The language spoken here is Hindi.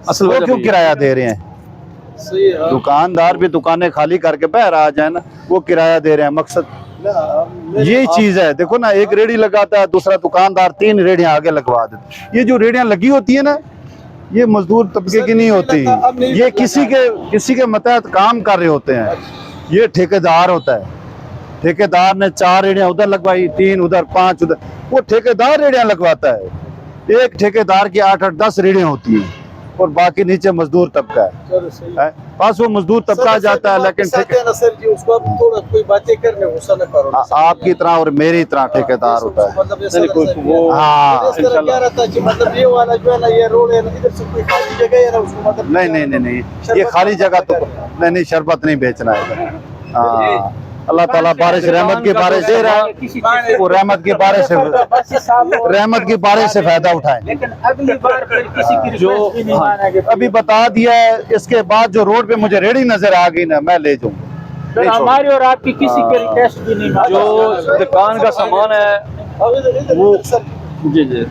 असल वो वजह क्यों भी- किराया दे रहे हैं? सही है। दुकानदार भी दुकानें खाली करके बाहर आ जाए ना, वो किराया दे रहे हैं। मकसद यही चीज है। देखो ना, एक रेडी लगाता है, दूसरा दुकानदार 3 रेडियां आगे लगवा देते। ये जो रेडियां लगी होती है ना, ये मजदूर तबके की नहीं होती, ये किसी के मतहत काम कर रहे होते हैं। ये ठेकेदार होता है। ठेकेदार ने 4 रेडियां उधर लगवाई, 3 उधर, 5 उधर, वो ठेकेदार रेडियां लगवाता है। एक ठेकेदार की 8-8, 10 रेडियां होती हैं और बाकी नीचे मजदूर तबका चलो सही है। है। बस वो मजदूर तबका आ जाता है, लेकिन सर जी उसको आप थोड़ा कोई बातें करने गुस्सा न करो। आपकी तरह और मेरी तरह ठेकेदार होता है। मतलब ये नहीं, कोई- वो- हाँ, इस तरह क्या रहता है कि मतलब ये वाला जो है ना, ये रोड है ना, इधर से कोई खाली जगह है ना, उसको मतलब नहीं, ये खाली जगह तो नहीं, शरबत नहीं बेचना है। हाँ, अल्लाह ताला बारिश, रहमत की बारिश दे रहा है, वो रहमत की बारिश से फायदा उठाए। लेकिन अगली बार फिर किसी की जो- रिक्वेस्ट भी नहीं मानेंगे। अभी बता दिया है, इसके बाद जो रोड पे मुझे रेडी नजर आ गई ना, मैं ले जाऊंगा। फिर हमारी और आपकी किसी की रिक्वेस्ट भी नहीं मानेंगे। जो दुकान का सामान है अब इधर वो सर जी जी